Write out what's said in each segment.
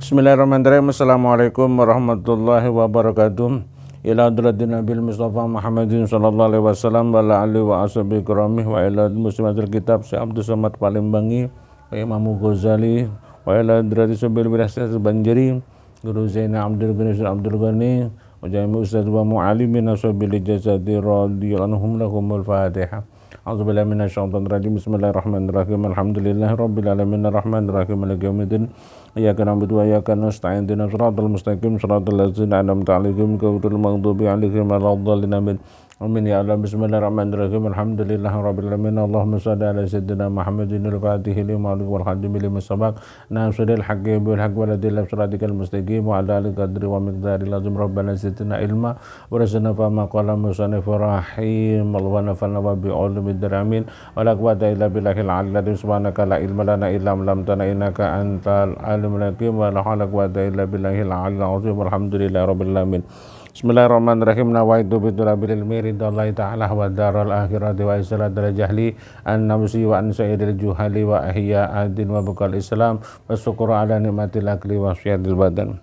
Bismillahirrahmanirrahim. Assalamualaikum warahmatullahi wabarakatuh. Ila hadratin Nabil Mustafa Muhammadin sallallahu alaihi wasallam wa ala alihi wa ashabihi kiramih wa ila muslimatul kitab Syekh Abdul Somad Palembang wa Imam Ghazali wa ila hadrati Sabil Wirasat Banjari Guru Zainal Abdul Ghani Abdul Ghani wa jami ustaz wa muallimin asabil jazati radhiyallahu anhum lahumul Fatihah. A'udzubillahi minasyaitonir rajim. Bismillahirrahmanirrahim. Alhamdulillahirabbil alamin arrahmanir rahim maliki yaumiddin. Iyyaka na'budu wa iyyaka nasta'in. Ihdinas siratal mustaqim siratal ladzina an'amta 'alaihim ghairil maghdubi 'alaihim waladdallin. Amin ya Allah. Bismillahirrahmanirrahim. Alhamdulillahirabbil alamin. Allahumma shalli ala sayyidina Muhammadinil fatihi lima wal khatimi lima sabaq nasril haqqi bil haqqi wal adil siratal mustaqim wa ala alihi qadri wa miqdaril azim. Rabbana zidna ilma wa razaqna fahma qala musannif rahim wa nafa'na wa bi ulumid daramin wa la quwwata illa billahil aliyyil subhanaka la ilma lana illa ma 'allamtana innaka antal alimul hakim wa la hawla wa quwwata illa billahil aliyyil azim. Walhamdulillahirabbil alamin. Bismillahirrahmanirrahim. Nawaitu bitulabil ilmi ridallahi ta'ala wa daral akhirati wa isradal jahli an nafsi wa an sayyidil juhali wa ahya adin wa bukal islam wa syukur ala nikmatil akli wa syadil badan.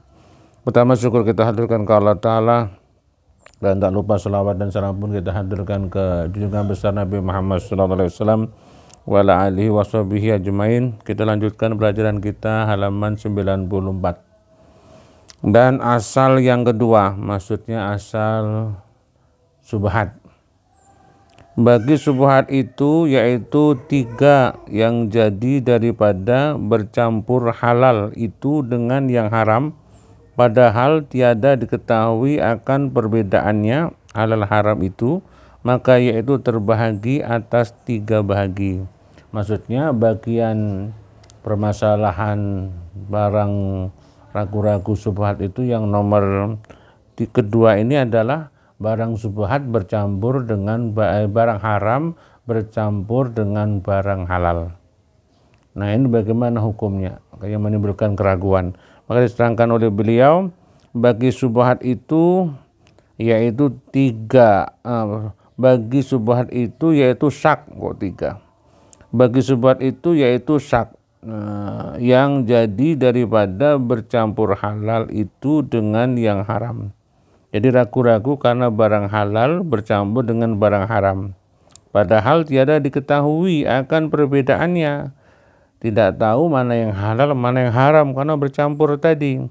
Pertama syukur kita hadirkan ke Allah Ta'ala, dan tak lupa selawat dan salam pun kita hadirkan ke junjungan besar Nabi Muhammad SAW wa ala alihi wa sahbihi ajmain. Kita lanjutkan pelajaran kita halaman 94. Dan asal yang kedua, maksudnya asal subhat. Bagi subhat itu yaitu tiga yang jadi daripada bercampur halal itu dengan yang haram, padahal tiada diketahui akan perbedaannya halal haram itu, maka yaitu terbahagi atas tiga bahagi. Maksudnya bagian permasalahan barang ragu-ragu subhat itu yang nomor kedua ini adalah barang subhat bercampur dengan barang haram bercampur dengan barang halal. Nah, ini bagaimana hukumnya yang menimbulkan keraguan. Maka diterangkan oleh beliau, bagi subhat itu yaitu tiga, bagi subhat itu yaitu syak, kok tiga. Bagi subhat itu yaitu syak, yang jadi daripada bercampur halal itu dengan yang haram. Jadi ragu-ragu karena barang halal bercampur dengan barang haram, padahal tiada diketahui akan perbedaannya. Tidak tahu mana yang halal mana yang haram karena bercampur tadi,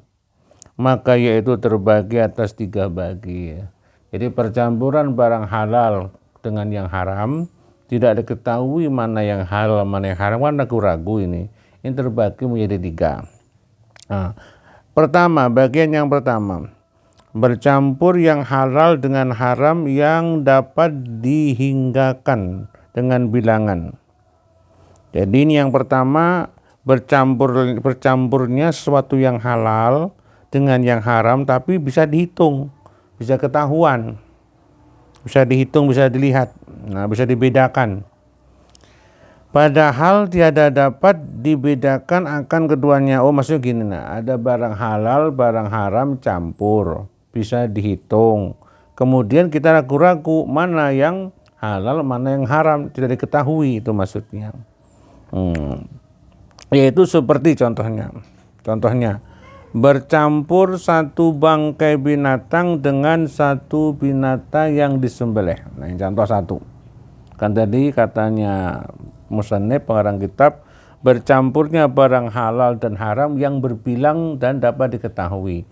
maka yaitu terbagi atas tiga bagi. Jadi percampuran barang halal dengan yang haram, tidak diketahui mana yang halal mana yang haram, karena ragu-ragu ini terbagi menjadi tiga. Nah, pertama, bagian yang pertama, bercampur yang halal dengan haram yang dapat dihinggakan dengan bilangan. Jadi ini yang pertama, bercampurnya sesuatu yang halal dengan yang haram tapi bisa dihitung, bisa ketahuan, bisa dihitung, bisa dilihat, nah bisa dibedakan. Padahal tiada dapat dibedakan akan keduanya. Oh, maksudnya gini, nah, ada barang halal, barang haram campur, bisa dihitung. Kemudian kita ragu-ragu mana yang halal, mana yang haram, tidak diketahui, itu maksudnya. Yaitu seperti contohnya, bercampur satu bangkai binatang dengan satu binatang yang disembelih. Nah, ini contoh satu. Kan tadi katanya musannif pengarang kitab, bercampurnya barang halal dan haram yang berbilang dan dapat diketahui.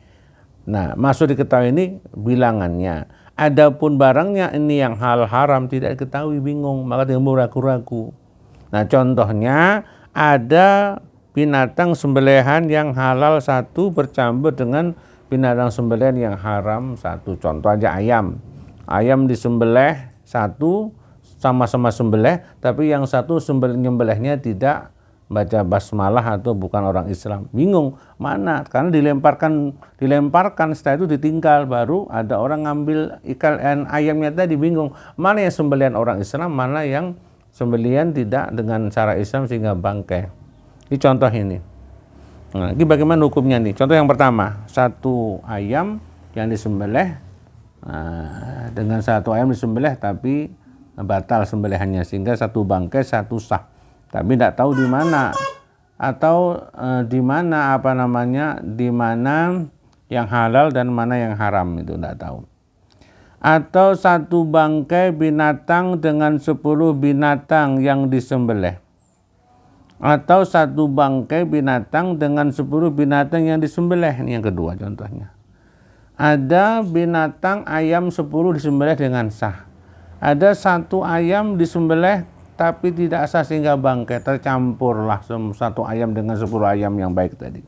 Nah, maksud diketahui ini bilangannya. Adapun barangnya ini yang halal haram tidak diketahui, bingung, maka timbul ragu-ragu. Nah, contohnya ada binatang sembelihan yang halal satu bercampur dengan binatang sembelihan yang haram satu. Contoh aja ayam. Ayam disembelih satu, sama-sama sembelih, tapi yang satu nyembelihnya tidak baca basmalah atau bukan orang Islam. Bingung mana, karena dilemparkan setelah itu ditinggal, baru ada orang ngambil ikan ayamnya tadi, bingung mana yang sembelihan orang Islam, mana yang sembelihan tidak dengan cara Islam sehingga bangkai. Ini contoh ini. Nah, ini bagaimana hukumnya nih? Contoh yang pertama, satu ayam yang disembelih, dengan satu ayam disembelih tapi batal sembelihannya sehingga satu bangkai satu sah, tapi tidak tahu di mana atau di mana di mana yang halal dan mana yang haram, itu tidak tahu. Atau satu bangkai binatang dengan 10 binatang yang disembelih. Atau satu bangkai binatang dengan 10 binatang yang disembelih. Ini yang kedua contohnya. Ada binatang ayam 10 disembelih dengan sah. Ada satu ayam disembelih tapi tidak sah sehingga bangkai, tercampurlah satu ayam dengan 10 ayam yang baik tadi.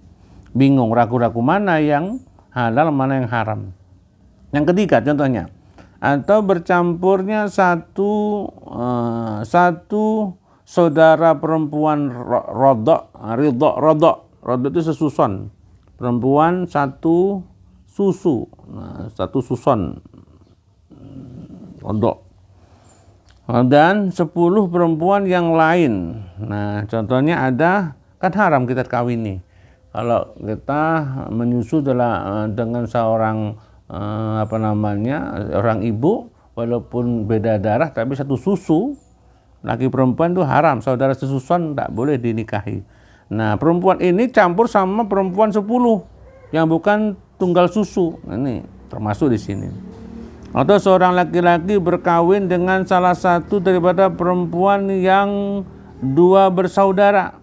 Bingung, ragu-ragu mana yang halal, mana yang haram. Yang ketiga contohnya, atau bercampurnya satu saudara perempuan rodok itu sesuson, perempuan satu susu, satu suson rodok, dan 10 perempuan yang lain. Nah contohnya ada, kan haram kita kawini kalau kita menyusu dengan seorang orang ibu, walaupun beda darah tapi satu susu, laki perempuan itu haram, saudara sesuson tidak boleh dinikahi. Nah perempuan ini campur sama perempuan 10 yang bukan tunggal susu, ini termasuk di sini. Atau seorang laki-laki berkawin dengan salah satu daripada perempuan yang 2 bersaudara,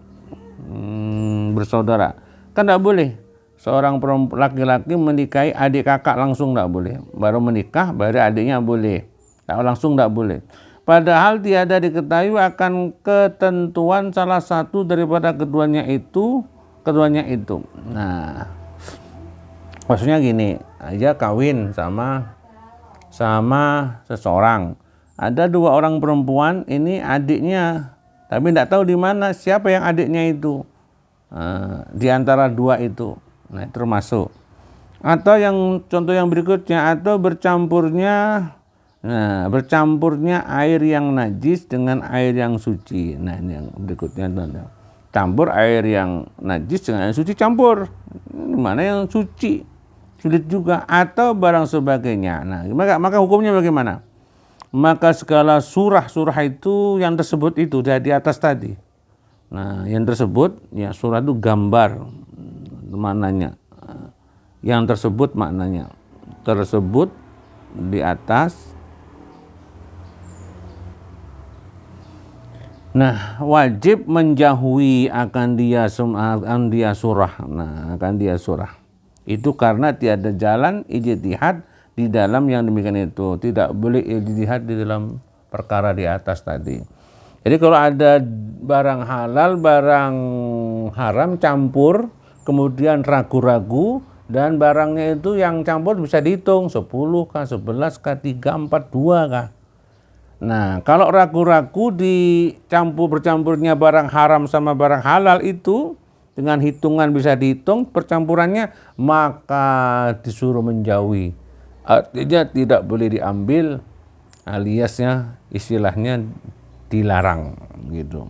kan tidak boleh. Seorang laki-laki menikahi adik kakak langsung tidak boleh, baru menikah baru adiknya boleh, langsung tidak boleh. Padahal tiada diketahui akan ketentuan salah satu daripada keduanya itu. Nah, maksudnya gini, aja kawin sama seseorang. Ada 2 orang perempuan, ini adiknya, tapi tidak tahu di mana siapa yang adiknya itu. Di antara 2 itu. Nah, termasuk. Atau yang contoh yang berikutnya, atau bercampurnya air yang najis dengan air yang suci. Nah ini yang berikutnya, campur air yang najis dengan air suci, campur. Mana yang suci? Sulit juga. Atau barang sebagainya. Nah maka hukumnya bagaimana? Maka segala surah itu yang tersebut itu di atas tadi. Nah yang tersebut, ya surah itu gambar maknanya. Yang tersebut maknanya. Tersebut di atas. Nah, wajib menjauhi akan dia surah. Nah, akan dia surah. Itu karena tiada jalan ijtihad di dalam yang demikian itu. Tidak boleh ijtihad di dalam perkara di atas tadi. Jadi kalau ada barang halal, barang haram campur, kemudian ragu-ragu, dan barangnya itu yang campur bisa dihitung 10 kah, 11 kah, 3, 4, 2 kah. Nah, kalau ragu-ragu bercampurnya barang haram sama barang halal itu, dengan hitungan bisa dihitung percampurannya, maka disuruh menjauhi. Artinya tidak boleh diambil, aliasnya istilahnya dilarang gitu.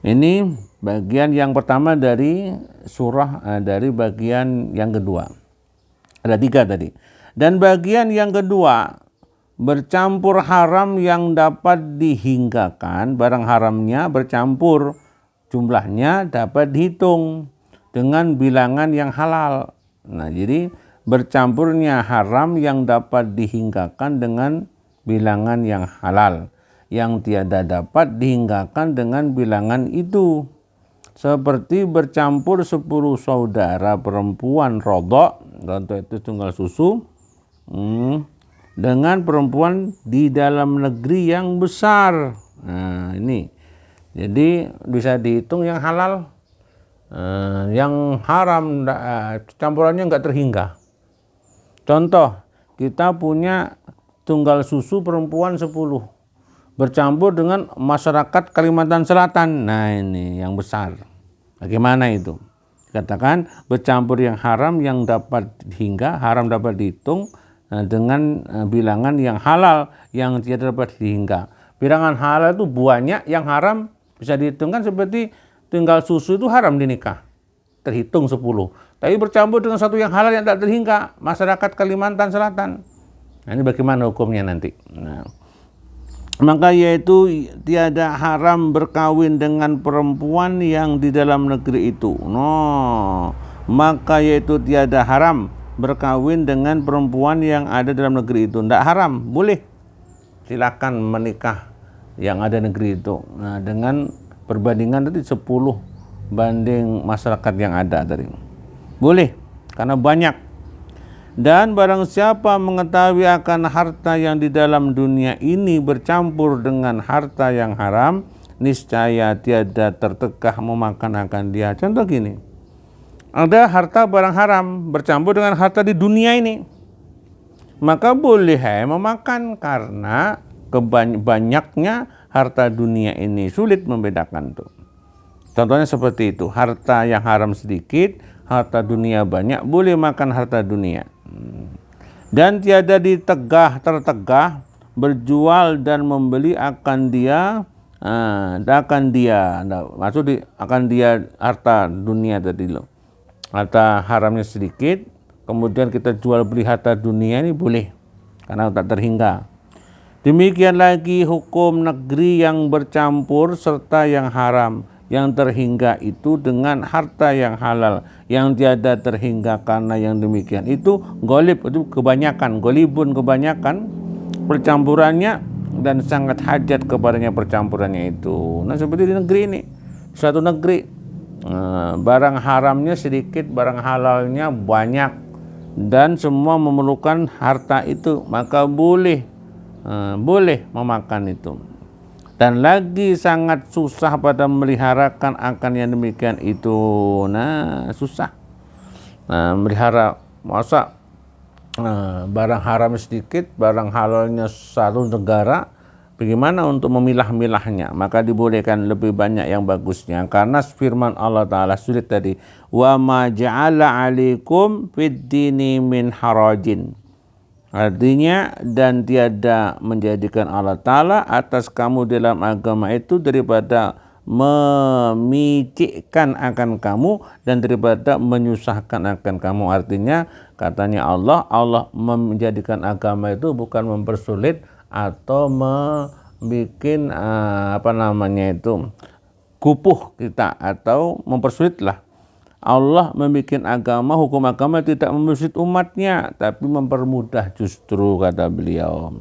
Ini bagian yang pertama dari surah, dari bagian yang kedua. Ada 3 tadi. Dan bagian yang kedua, bercampur haram yang dapat dihinggakan, barang haramnya bercampur, jumlahnya dapat dihitung dengan bilangan yang halal. Nah, jadi bercampurnya haram yang dapat dihinggakan dengan bilangan yang halal, yang tiada dapat dihinggakan dengan bilangan itu. Seperti bercampur 10 saudara perempuan rodok, contoh itu tunggal susu, dengan perempuan di dalam negeri yang besar. Nah ini, jadi bisa dihitung yang halal, yang haram campurannya nggak terhingga. Contoh, kita punya tunggal susu perempuan 10 bercampur dengan masyarakat Kalimantan Selatan. Nah ini yang besar. Bagaimana itu? Katakan bercampur yang haram yang dapat hingga, haram dapat dihitung, dengan bilangan yang halal yang tidak dapat dihingga. Bilangan halal itu banyak, yang haram bisa dihitung, kan seperti tunggal susu itu haram dinikah, terhitung 10. Tapi bercampur dengan satu yang halal yang tidak terhingga, masyarakat Kalimantan Selatan. Nah, ini bagaimana hukumnya nanti? Nah, Maka yaitu tiada haram berkawin dengan perempuan yang di dalam negeri itu. No, maka yaitu tiada haram berkawin dengan perempuan yang ada dalam negeri itu. Tidak haram, boleh. Silakan menikah yang ada negeri itu. Nah, dengan perbandingan tadi 10 banding masyarakat yang ada tadi. Boleh, karena banyak. Dan barang siapa mengetahui akan harta yang di dalam dunia ini bercampur dengan harta yang haram, niscaya tiada tertekah memakan akan dia. Contoh gini, ada harta barang haram bercampur dengan harta di dunia ini, maka boleh memakan karena banyaknya harta dunia ini, sulit membedakan tuh. Contohnya seperti itu, harta yang haram sedikit, harta dunia banyak, boleh makan harta dunia. Dan tiada tertegah berjual dan membeli akan dia, akan dia harta dunia tadi loh. Harta haramnya sedikit, kemudian kita jual beli harta dunia ini boleh, karena tak terhingga. Demikian lagi hukum negeri yang bercampur serta yang haram, yang terhingga itu dengan harta yang halal, yang tiada terhingga karena yang demikian itu golib, itu kebanyakan, golibun kebanyakan percampurannya dan sangat hajat kepadanya percampurannya itu. Nah, seperti di negeri ini, suatu negeri barang haramnya sedikit, barang halalnya banyak, dan semua memerlukan harta itu, maka boleh memakan itu. Dan lagi sangat susah pada meliharakan akan yang demikian itu. Nah, susah. Nah, melihara, masa barang haram sedikit, barang halalnya satu negara, bagaimana untuk memilah-milahnya? Maka dibolehkan lebih banyak yang bagusnya. Karena firman Allah Ta'ala sulit tadi, wa ma ja'ala alaikum fid dini min harajin. Artinya, dan tiada menjadikan Allah Ta'ala atas kamu dalam agama itu daripada memicikkan akan kamu dan daripada menyusahkan akan kamu. Artinya, katanya Allah menjadikan agama itu bukan mempersulit atau membuat kupuh kita atau mempersulitlah. Allah membuat agama, hukum agama tidak mempersulit umatnya, tapi mempermudah justru, kata beliau.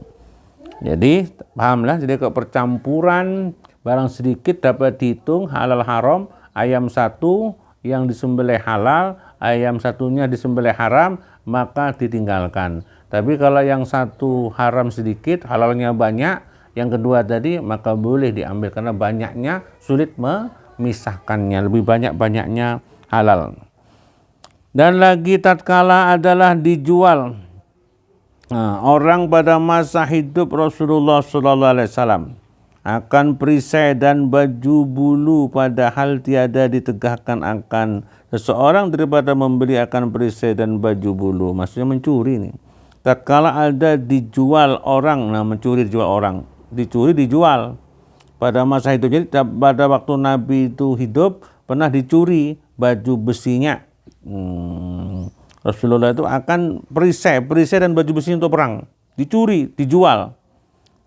Jadi pahamlah, jadi percampuran barang sedikit dapat dihitung halal haram, ayam satu yang disembelih halal, ayam satunya disembelih haram, maka ditinggalkan. Tapi kalau yang satu haram sedikit, halalnya banyak, yang kedua tadi, maka boleh diambil karena banyaknya sulit memisahkannya, lebih banyak-banyaknya halal. Dan lagi tatkala adalah dijual. Nah, orang pada masa hidup Rasulullah SAW akan perisai dan baju bulu, padahal tiada ditegahkan akan seseorang daripada membeli akan perisai dan baju bulu. Maksudnya mencuri nih. Tatkala ada dijual orang, nah mencuri dijual orang, dicuri dijual. Pada masa hidup, jadi pada waktu Nabi itu hidup pernah dicuri baju besinya. Rasulullah itu akan perisai dan baju besi untuk perang, dicuri, dijual.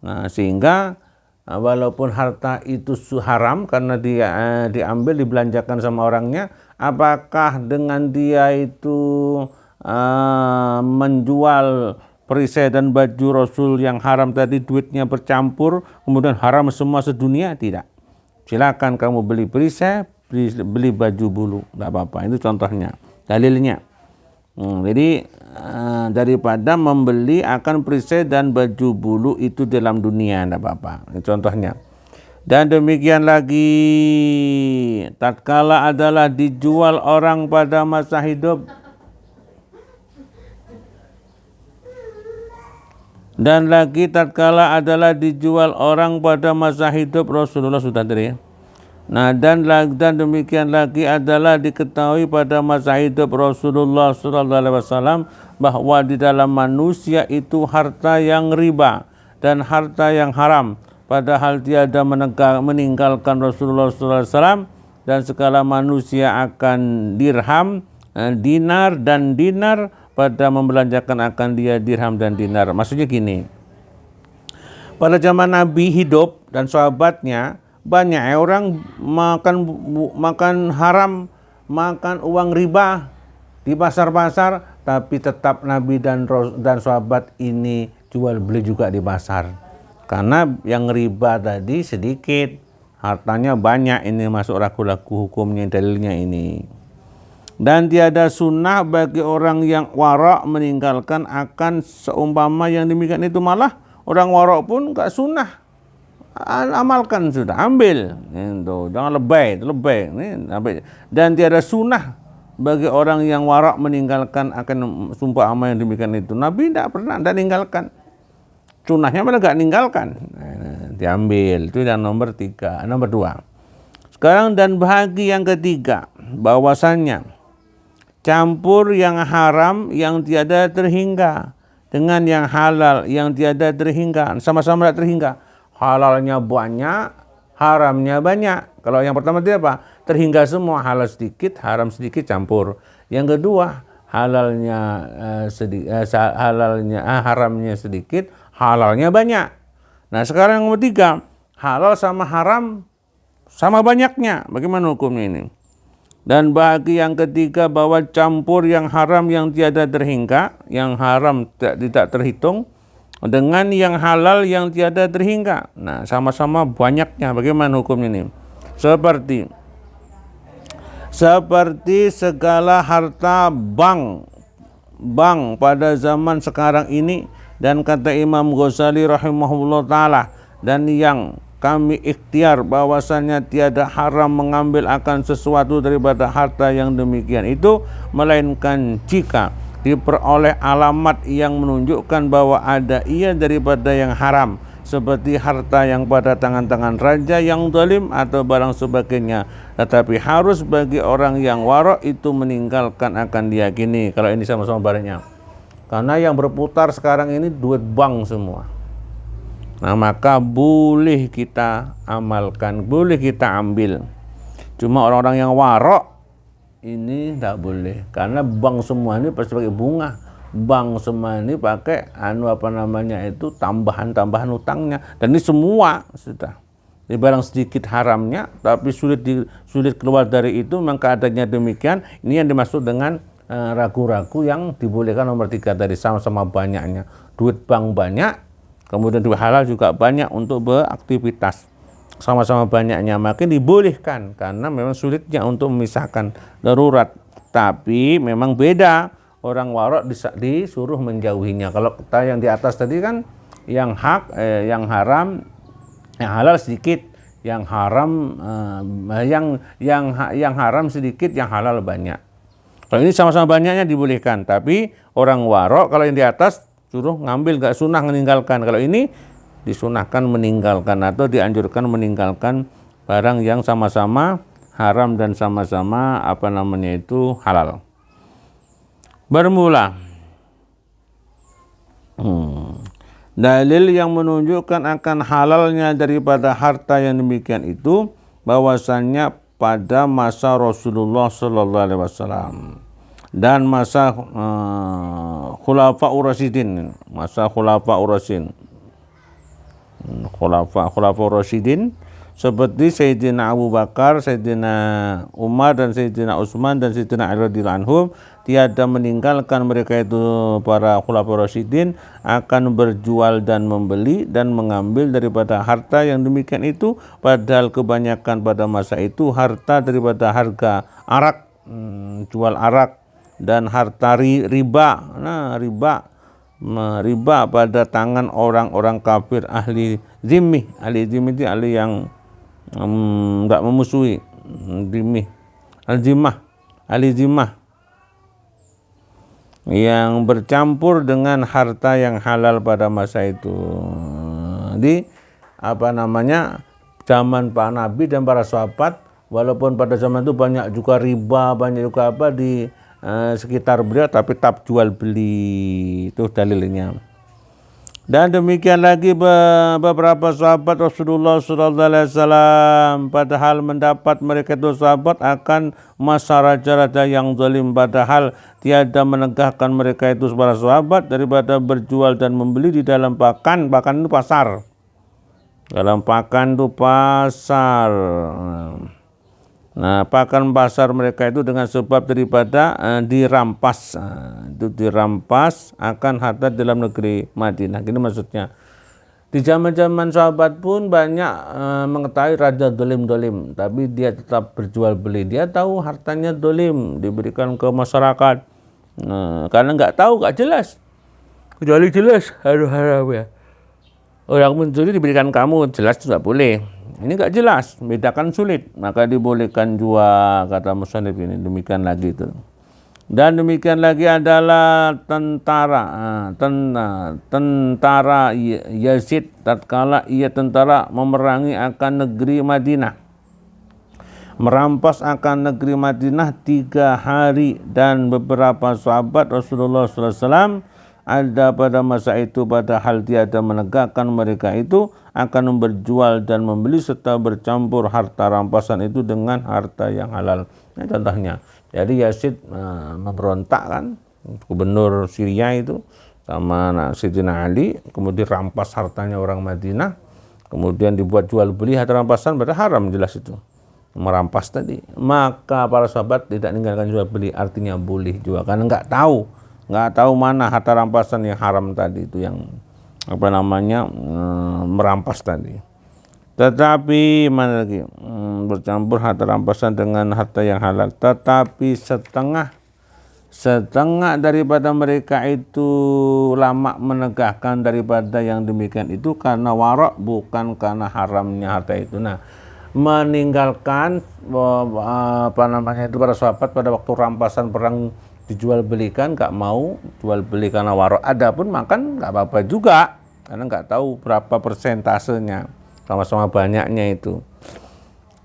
Nah, sehingga walaupun harta itu haram karena dia diambil, dibelanjakan sama orangnya, apakah dengan dia itu menjual perisai dan baju Rasul yang haram tadi, duitnya bercampur, kemudian haram semua sedunia? Tidak. Silakan kamu beli perisai, beli baju bulu, tidak apa-apa. Itu contohnya, dalilnya. Jadi daripada membeli akan perisai dan baju bulu itu dalam dunia, tidak apa-apa. Ini contohnya. Dan demikian lagi tatkala adalah dijual orang pada masa hidup. Dan lagi tatkala adalah dijual orang pada masa hidup Rasulullah, sudah tadi ya. Nah, dan demikian lagi adalah diketahui pada masa hidup Rasulullah SAW bahwa di dalam manusia itu harta yang riba dan harta yang haram, padahal tiada meninggalkan Rasulullah SAW, dan segala manusia akan dirham, dinar dan dinar pada membelanjakan akan dia dirham dan dinar. Maksudnya gini, Pada zaman Nabi hidup dan sahabatnya, banyak orang makan haram, makan uang riba di pasar-pasar, tapi tetap Nabi dan sahabat ini jual beli juga di pasar. Karena yang riba tadi sedikit, hartanya banyak, ini masuk ragu-ragu hukumnya, dalilnya ini. Dan tiada sunnah bagi orang yang wara' meninggalkan akan seumpama yang demikian itu. Malah orang wara' pun gak sunnah, amalkan sudah, ambil itu, jangan lebay. Dan tiada sunnah bagi orang yang wara' meninggalkan akan sumpah amal yang demikian itu. Nabi tidak pernah meninggalkan, sunnahnya malah gak ninggalkan, diambil. Itu yang nomor 2. Sekarang dan bahagi yang ketiga, bahwasannya campur yang haram yang tiada terhingga dengan yang halal yang tiada terhingga, sama-sama tidak terhingga. Halalnya banyak, haramnya banyak. Kalau yang pertama itu apa? Terhingga semua, halal sedikit, haram sedikit, campur. Yang kedua, halalnya haramnya sedikit, halalnya banyak. Nah sekarang yang nomor 3, halal sama haram sama banyaknya. Bagaimana hukumnya ini? Dan bagi yang ketiga, bahwa campur yang haram yang tiada terhingga, yang haram tidak terhitung, dengan yang halal yang tiada terhingga. Nah sama-sama banyaknya. Bagaimana hukumnya ini? Seperti segala harta bank pada zaman sekarang ini, dan kata Imam Ghazali rahimahullah ta'ala, dan yang kami ikhtiar bahwasannya tiada haram mengambil akan sesuatu daripada harta yang demikian itu, melainkan jika diperoleh alamat yang menunjukkan bahwa ada ia daripada yang haram, seperti harta yang pada tangan-tangan raja yang zalim atau barang sebagainya. Tetapi harus bagi orang yang wara' itu meninggalkan akan diyakini. Kalau ini sama-sama baliknya, karena yang berputar sekarang ini duit bank semua. Nah maka boleh kita amalkan, boleh kita ambil. Cuma orang-orang yang wara' ini tidak boleh, karena bank semua ini pasti pakai bunga. Bank semua ini pakai tambahan utangnya. Dan ini semua sudah. Jadi barang sedikit haramnya, tapi sulit keluar dari itu, maka adanya demikian. Ini yang dimaksud dengan ragu-ragu yang dibolehkan nomor 3 tadi, sama-sama banyaknya. Duit bank banyak, kemudian duit halal juga banyak untuk beraktivitas, sama-sama banyaknya, makin dibolehkan karena memang sulitnya untuk memisahkan, darurat. Tapi memang beda, orang wara' disuruh menjauhinya. Kalau kita yang di atas tadi kan yang yang haram, yang halal sedikit, yang haram yang haram sedikit, yang halal banyak. Kalau ini sama-sama banyaknya dibolehkan, tapi orang wara' kalau yang di atas suruh ngambil, gak sunnah meninggalkan. Kalau ini disunahkan meninggalkan atau dianjurkan meninggalkan barang yang sama-sama haram dan sama-sama halal. Bermula dalil yang menunjukkan akan halalnya daripada harta yang demikian itu, bahwasannya pada masa Rasulullah sallallahu alaihi wasallam dan masa Khulafaur Rasyidin, seperti Sayyidina Abu Bakar, Sayyidina Umar, dan Sayyidina Utsman, dan Sayyidina Ali radhiyallahu anhum, tiada meninggalkan mereka itu para Khulafaur Rasyidin akan berjual dan membeli dan mengambil daripada harta yang demikian itu, padahal kebanyakan pada masa itu harta daripada harga arak, jual arak, dan harta riba. Nah, riba pada tangan orang-orang kafir ahli zimmi. Ahli zimmi itu ahli yang enggak memusuhi. Zimmi, ahli zimmah yang bercampur dengan harta yang halal pada masa itu. Di zaman Pak Nabi dan para sahabat, walaupun pada zaman itu banyak juga riba, banyak juga di sekitar beliau, tapi tetap jual beli. Itu dalilnya. Dan demikian lagi beberapa sahabat Rasulullah SAW, padahal mendapat mereka itu sahabat akan masa raja-raja yang zalim, padahal tiada menegakkan mereka itu para sahabat daripada berjual dan membeli di dalam pakan itu pasar. Dalam pakan itu pasar. Nah, pakan pasar mereka itu dengan sebab daripada dirampas. Itu dirampas akan harta dalam negeri Madinah. Gini maksudnya. Di zaman-zaman sahabat pun banyak mengetahui raja dolim-dolim, tapi dia tetap berjual beli. Dia tahu hartanya dolim diberikan ke masyarakat. Nah, karena nggak tahu, nggak jelas. Kecuali jelas, haram ya. Orang mencuri diberikan kamu, jelas tidak boleh. Ini nggak jelas, bedakan sulit. Maka dibolehkan jual, kata musannif ini. Demikian lagi itu. Dan demikian lagi adalah tentara. Tentara Yazid tatkala ia tentara memerangi akan negeri Madinah. Merampas akan negeri Madinah 3 hari dan beberapa sahabat Rasulullah SAW ada pada masa itu, padahal tiada menegakkan mereka itu akan berjual dan membeli serta bercampur harta rampasan itu dengan harta yang halal. Nah, contohnya, jadi Yazid memberontak kan, gubernur Syria itu sama Sayyidina Ali, kemudian rampas hartanya orang Madinah, kemudian dibuat jual beli harta rampasan, padahal haram jelas itu. Merampas tadi, maka para sahabat tidak meninggalkan jual beli, artinya boleh jual karena nggak tahu mana harta rampasan yang haram tadi, itu yang merampas tadi. Tetapi mana lagi bercampur harta rampasan dengan harta yang halal. Tetapi setengah daripada mereka itu lama menegakkan daripada yang demikian itu karena warak, bukan karena haramnya harta itu. Nah, meninggalkan itu para sahabat pada waktu rampasan perang dijual belikan, nggak mau jual beli karena warok. Adapun makan nggak apa-apa juga karena nggak tahu berapa persentasenya, sama-sama banyaknya itu.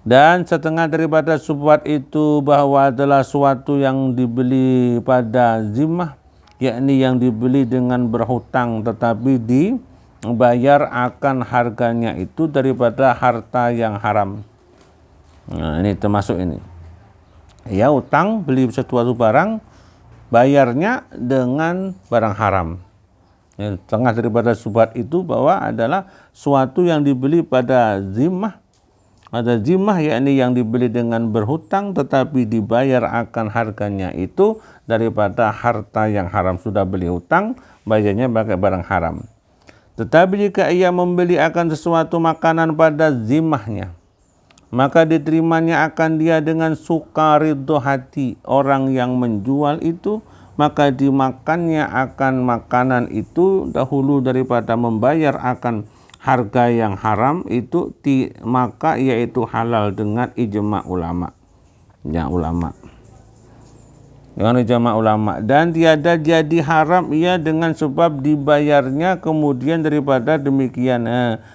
Dan setengah daripada subhat itu bahwa adalah suatu yang dibeli pada zimmah, yakni yang dibeli dengan berhutang tetapi dibayar akan harganya itu daripada harta yang haram. Nah, ini termasuk ini. Ya, utang beli sesuatu barang, bayarnya dengan barang haram. Ya, tengah daripada subhat itu bahwa adalah suatu yang dibeli pada zimmah. Ada zimmah yakni yang dibeli dengan berhutang tetapi dibayar akan harganya itu daripada harta yang haram. Sudah beli hutang, bayarnya pakai barang haram. Tetapi jika ia membeli akan sesuatu makanan pada zimmahnya, maka diterimanya akan dia dengan sukaridho hati orang yang menjual itu, maka dimakannya akan makanan itu dahulu daripada membayar akan harga yang haram itu, maka yaitu halal dengan ijma ulama. Ya, ulama. Dengan ijma ulama, dan tiada jadi haram ia dengan sebab dibayarnya kemudian daripada demikian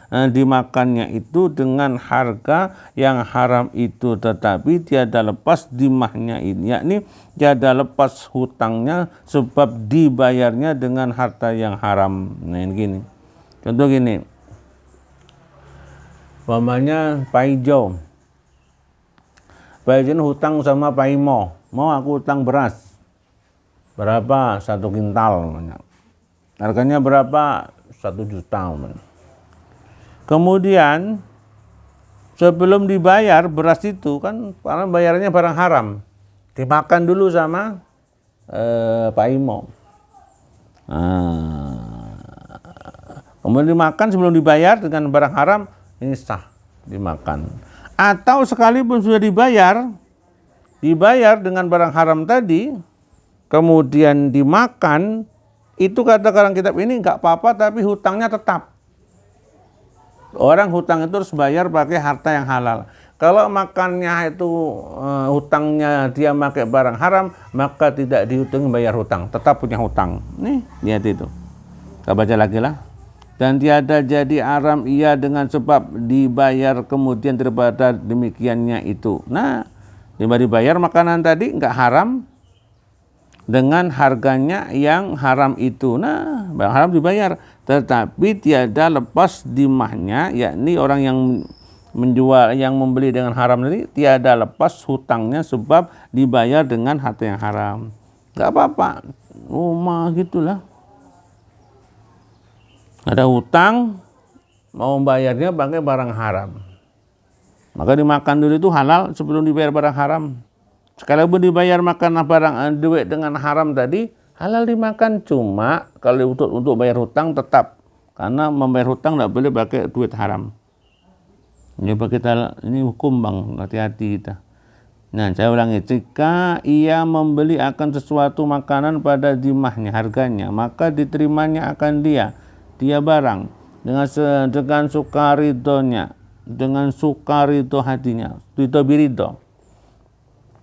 dimakannya itu dengan harga yang haram itu, tetapi tiada lepas dimahnya ini, yakni tiada lepas hutangnya sebab dibayarnya dengan harta yang haram. Nah, ini gini. Contoh gini. Umpamanya Pak Ijo hutang sama Pak Imo, mau aku hutang beras berapa, 1 kintal, harganya berapa, 1 juta. Kemudian sebelum dibayar beras itu kan, karena bayarnya barang haram, dimakan dulu sama Pak Imo. Kemudian dimakan sebelum dibayar dengan barang haram, ini sah dimakan. Atau sekalipun sudah dibayar dengan barang haram tadi, kemudian dimakan, itu kata orang kitab ini nggak apa-apa, tapi hutangnya tetap. Orang hutang itu harus bayar pakai harta yang halal. Kalau makannya itu hutangnya dia pakai barang haram, maka tidak dihitung bayar hutang, tetap punya hutang. Nih, lihat itu. Kita baca lagi lah. Dan tiada jadi haram ia dengan sebab dibayar kemudian daripada demikiannya itu. Nah, dibayar makanan tadi nggak haram dengan harganya yang haram itu. Nah, barang haram dibayar, tetapi tiada lepas dimahnya, yakni orang yang menjual, yang membeli dengan haram tadi tiada lepas hutangnya sebab dibayar dengan harta yang haram. Nggak apa-apa, rumah gitulah. Ada hutang, mau bayarnya pakai barang haram. Maka dimakan dulu itu halal sebelum dibayar barang haram. Sekalipun dibayar makan barang duit dengan haram tadi, halal dimakan. Cuma kalau untuk bayar hutang tetap, karena membayar hutang tidak boleh pakai duit haram. Ini hukum bang, hati-hati kita. Nah, saya ulangi, jika ia membeli akan sesuatu makanan pada dimahnya, harganya, maka diterimanya akan dia barang dengan sukaridonya, dengan sukarido hatinya, ridho.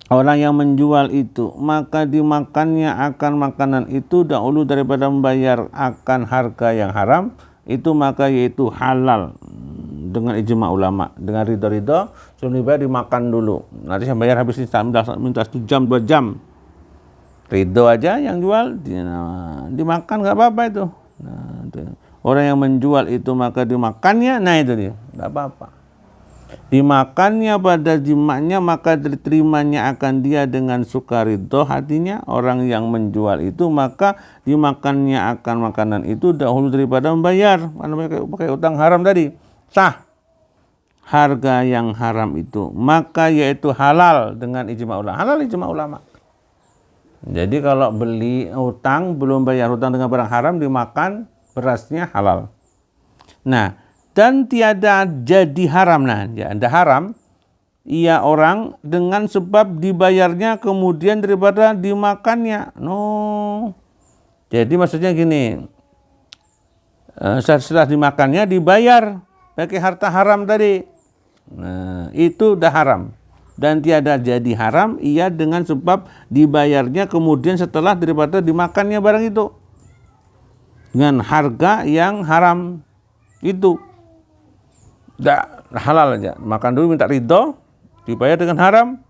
Orang yang menjual itu, maka dimakannya akan makanan itu dahulu daripada membayar akan harga yang haram, itu maka yaitu halal dengan ijma ulama. Dengan ridho sebelum dibayar dimakan dulu. Nanti saya bayar habis ini minta 1 jam 2 jam. Ridho aja yang jual dimakan nggak apa-apa itu. Orang yang menjual itu maka dimakannya, nah itu dia, nggak apa-apa. Dimakannya pada jimaknya maka diterimanya akan dia dengan sukaridho hatinya. Orang yang menjual itu maka dimakannya akan makanan itu dahulu daripada membayar, pakai utang haram tadi, sah harga yang haram itu, maka yaitu halal dengan ijma ulama. Halal ijma ulama. Jadi kalau beli utang belum bayar hutang dengan barang haram dimakan, berasnya halal. Nah, dan tiada jadi haram. Nah, ya, anda haram ia orang dengan sebab dibayarnya kemudian daripada dimakannya. No. Jadi maksudnya gini, setelah dimakannya dibayar pakai harta haram tadi. Nah, itu dah haram. Dan tiada jadi haram ia dengan sebab dibayarnya kemudian setelah daripada dimakannya barang itu dengan harga yang haram itu. Tidak halal aja, makan dulu minta ridho, dibayar dengan haram,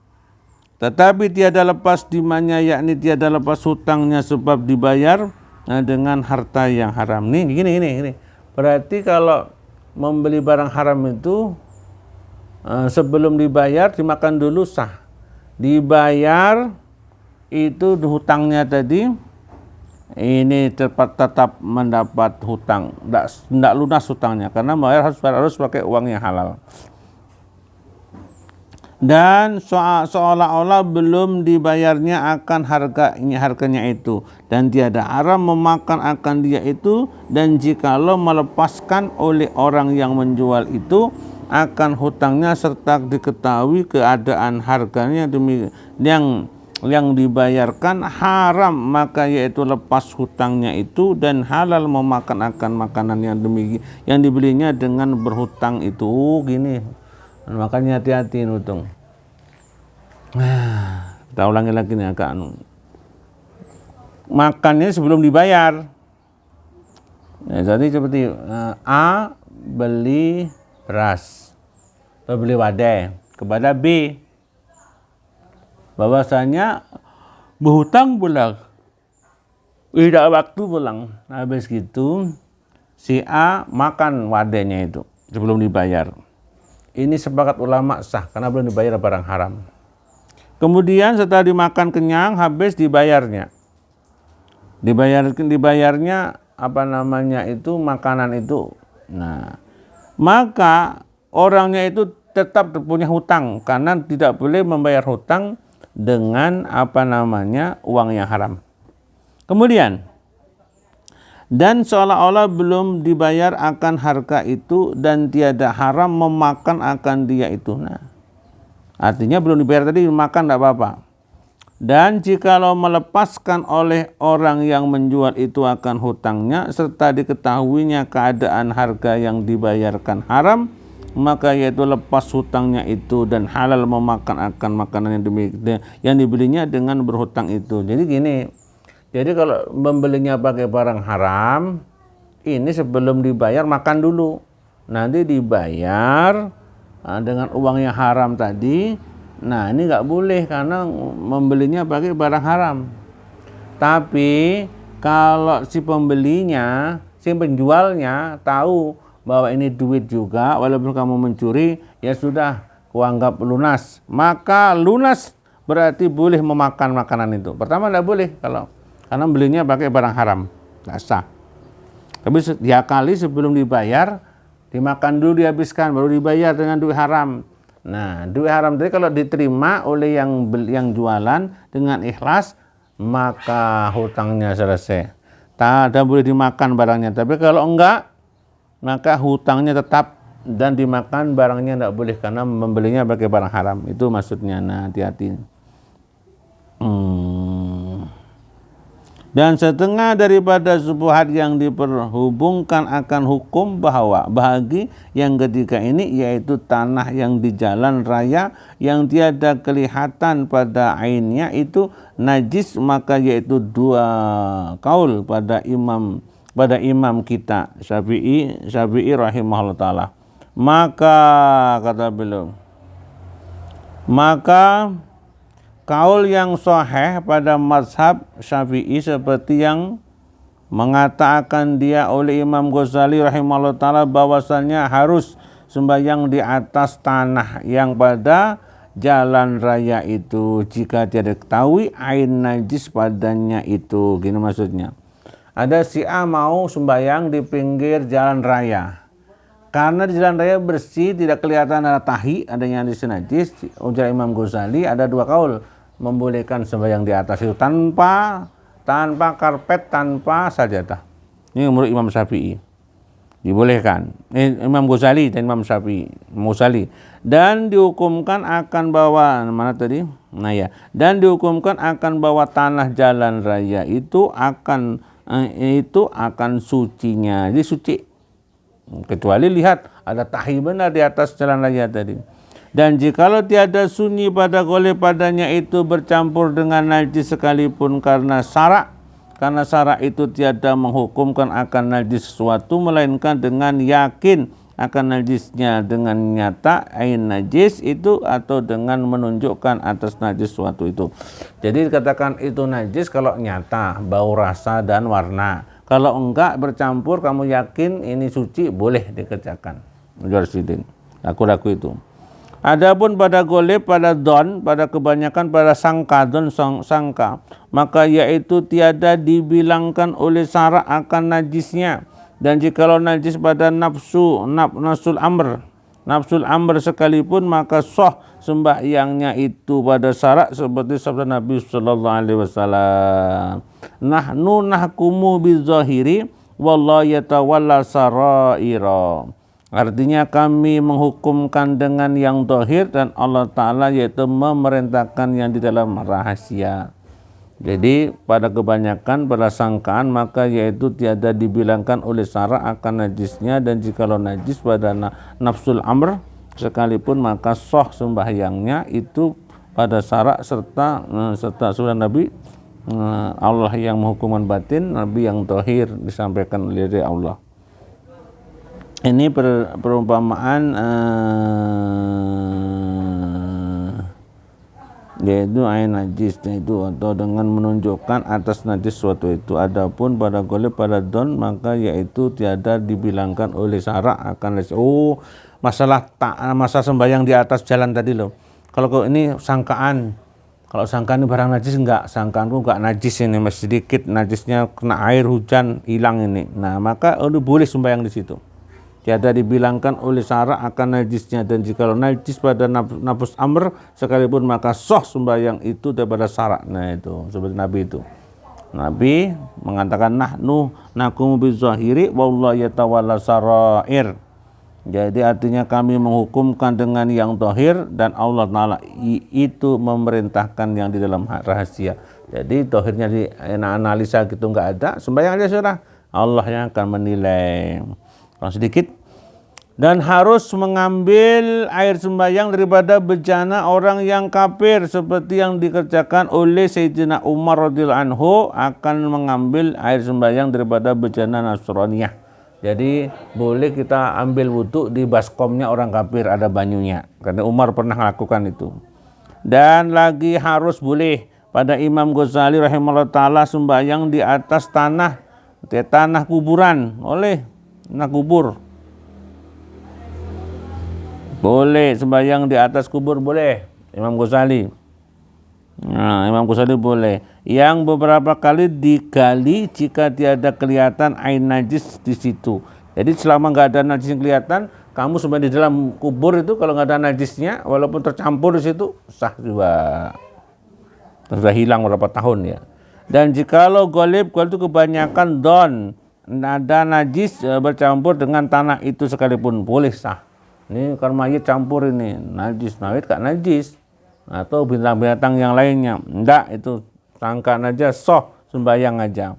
tetapi tiada lepas dimanya, yakni tiada lepas hutangnya sebab dibayar dengan harta yang haram. Nih gini. Berarti kalau membeli barang haram itu sebelum dibayar dimakan dulu sah. Dibayar itu hutangnya tadi, ini tetap mendapat hutang, tidak lunas hutangnya karena bayar harus pakai uang yang halal. Dan seolah-olah belum dibayarnya akan harganya itu, dan tiada haram memakan akan dia itu, dan jikalau melepaskan oleh orang yang menjual itu akan hutangnya serta diketahui keadaan harganya yang dibayarkan haram, maka yaitu lepas hutangnya itu dan halal memakan akan makanan yang demikian yang dibelinya dengan berhutang itu. Gini, makanya hati-hati nutung. Kita ulangi lagi nih agak makannya sebelum dibayar. Jadi seperti A beli beras atau beli wadah kepada B, bahwasanya berhutang pulang, tidak waktu pulang. Habis gitu si A makan wadahnya itu sebelum dibayar. Ini sepakat ulama sah karena belum dibayar barang haram. Kemudian setelah dimakan kenyang, habis dibayarnya makanan itu. Nah, maka orangnya itu tetap punya hutang karena tidak boleh membayar hutang dengan uang yang haram. Kemudian, dan seolah-olah belum dibayar akan harga itu dan tiada haram memakan akan dia itu. Nah, artinya belum dibayar tadi makan tidak apa-apa. Dan jikalau melepaskan oleh orang yang menjual itu akan hutangnya serta diketahuinya keadaan harga yang dibayarkan haram, maka yaitu lepas hutangnya itu dan halal memakan akan makanan yang dibelinya dengan berhutang itu. Jadi gini, jadi kalau membelinya pakai barang haram, ini sebelum dibayar makan dulu, nanti dibayar dengan uang yang haram tadi. Nah, ini nggak boleh karena membelinya pakai barang haram. Tapi kalau si pembelinya, si penjualnya tahu bahwa ini duit juga, walaupun kamu mencuri, ya sudah, kuanggap lunas. Maka lunas berarti boleh memakan makanan itu. Pertama tidak boleh karena belinya pakai barang haram, nggak sah. Tapi diakali sebelum dibayar, dimakan dulu, dihabiskan, baru dibayar dengan duit haram. Nah, duit haram tadi kalau diterima oleh yang jualan dengan ikhlas, maka hutangnya selesai. Tak ada boleh dimakan barangnya. Tapi kalau enggak, maka hutangnya tetap dan dimakan barangnya enggak boleh karena membelinya pakai barang haram. Itu maksudnya. Nah, hati-hati. Dan setengah daripada syubhat yang diperhubungkan akan hukum bahwa bahagi yang ketiga ini yaitu tanah yang di jalan raya yang tiada kelihatan pada ainnya itu najis, maka yaitu dua kaul pada imam kita Syafi'i rahimahullah taala. Maka kata beliau, maka kaul yang sahih pada mazhab Syafi'i seperti yang mengatakan dia oleh Imam Ghazali rahimahullah ta'ala bahwasannya harus sembahyang di atas tanah yang pada jalan raya itu jika tiada ketahui ain najis padanya itu. Gini maksudnya. Ada si A mau sembahyang di pinggir jalan raya. Karena di jalan raya bersih, tidak kelihatan ada tahi, adanya najis, ujar Imam Ghazali ada dua kaul. Membolehkan sembahyang di atas itu tanpa karpet, tanpa sajadah. Ini menurut Imam Syafi'i. Dibolehkan. Imam Ghazali dan Imam Syafi'i. Dan dihukumkan akan bawa mana tadi? Nah ya. Dan dihukumkan akan bawa tanah jalan raya itu akan sucinya. Jadi suci. Kecuali lihat ada tahi benar di atas jalan raya tadi. Dan jikalau tiada sunyi pada goleh padanya itu bercampur dengan najis sekalipun karena syarak itu tiada menghukumkan akan najis sesuatu melainkan dengan yakin akan najisnya dengan nyata ain najis itu atau dengan menunjukkan atas najis sesuatu itu. Jadi dikatakan itu najis kalau nyata bau, rasa dan warna. Kalau enggak bercampur kamu yakin ini suci, boleh dikerjakan. Laku itu. Adapun pada goleb, pada don, pada kebanyakan pada sangka, don sangka, maka yaitu tiada dibilangkan oleh syarak akan najisnya. Dan jikalau najis pada nafsul amr sekalipun, maka sah sembahyangnya itu pada syarak seperti sabda Nabi sallallahu alaihi wasallam. Nahnu nahkumu bizahiri wallahu yatawalla saraira. Artinya kami menghukumkan dengan yang zahir dan Allah Ta'ala yaitu memerintahkan yang di dalam rahasia. Jadi pada kebanyakan pada sangkaan maka yaitu tiada dibilangkan oleh syarak akan najisnya, dan jikalau najis pada nafsul amr sekalipun maka sah sembahyangnya itu pada syarak serta sunnah Nabi Allah yang menghukumkan batin, Nabi yang zahir disampaikan oleh Allah. Ini perumpamaan yaitu ain najis itu atau dengan menunjukkan atas najis suatu itu. Adapun pada goleb pada don maka yaitu tiada dibilangkan oleh syarak akan najis. Masalah sembahyang di atas jalan tadi loh. Kalau ini sangkaan, kalau sangkaan ini barang najis enggak, sangkaanku enggak najis ini, masih sedikit najisnya kena air hujan hilang ini. Nah maka boleh sembahyang di situ. Tiada dibilangkan oleh syarak akan najisnya, dan jikalau najis pada nafs amr sekalipun maka sah sembahyang itu daripada syarak. Nah itu seperti Nabi itu. Nabi mengatakan nahnu nakumu bizahiri wallahu yatawalla sarair. Jadi artinya kami menghukumkan dengan yang zahir dan Allah Ta'ala itu memerintahkan yang di dalam rahasia. Jadi zahirnya di analisa gitu enggak ada, sembahyang aja sudah, Allah yang akan menilai. Sedikit. Dan harus mengambil air sembahyang daripada bejana orang yang kafir seperti yang dikerjakan oleh Sayyidina Umar radhiyallahu anhu, akan mengambil air sembahyang daripada bejana Nasraniyah. Jadi boleh kita ambil wudhu di baskomnya orang kafir, ada banyunya, karena Umar pernah melakukan itu. Dan lagi harus boleh pada Imam Ghazali rahimahullah ta'ala sembahyang di atas tanah kuburan, oleh tanah kubur. Boleh sembahyang di atas kubur, boleh Imam Ghazali. Imam Ghazali boleh. Yang beberapa kali digali jika tiada kelihatan ain najis di situ. Jadi selama nggak ada najis yang kelihatan, kamu sebenarnya di dalam kubur itu kalau nggak ada najisnya, walaupun tercampur di situ sah juga. Sudah hilang berapa tahun ya. Dan jikalau golib itu kebanyakan ada najis bercampur dengan tanah itu sekalipun boleh sah. Ini kan mayit campur ini najis, mayit gak najis, atau binatang-binatang yang lainnya enggak, itu sangkaan aja soh, sembahyang aja.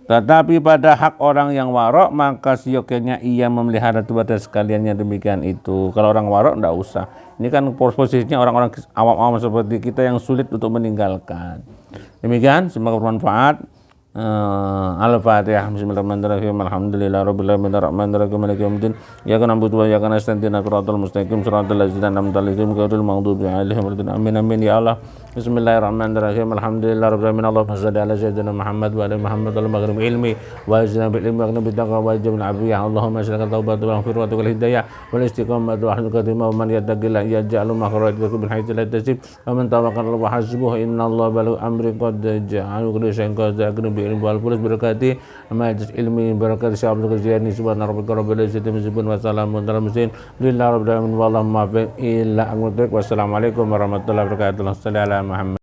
Tetapi pada hak orang yang warok maka seyogyanya ia memelihara itu pada sekaliannya demikian itu. Kalau orang warok enggak usah. Ini kan posisinya orang-orang awam-awam seperti kita yang sulit untuk meninggalkan. Demikian, semoga bermanfaat. Al-Fatihah. Bismillahirrahmanirrahim. Alhamdulillahirabbil alamin arrahmanir rahim maliki yaumiddin. Iyyaka na'budu wa iyyaka nasta'in ihdinas siratal mustaqim siratal ladzina an'amta 'alaihim ghairil maghdubi 'alaihim waladdallin. Amin amin ya Allah. Bismillahirrahmanirrahim. Alhamdulillahirabbil alamin. Allahumma shalli ala sayyidina Muhammad wa ala Muhammad al maghrib ilmi wa ajna bil ilmi wa bil taqwa wa ajna bil afiyah. Allahumma shalli ala taubatu wa firwatu wal hidayah wal istiqamatu wa ahlul katimah wa man yattaqilla yaj'al makhrajan min haythu la yahtasib wa man tawakkala wa hasbuhu innallaha balighu amri qad ja'ala kulli shay'in qadara bi ilmi wal fulas berkati majlis ilmi berkati syabul kejiyani subhana rabbika rabbil izzati amma yasifun wa salamun alal mursalin lillahi rabbil alamin wallahu muwaffiq ila aqwamit. Wassalamualaikum warahmatullahi wabarakatuh. Sallallahu alaihi Muhammad.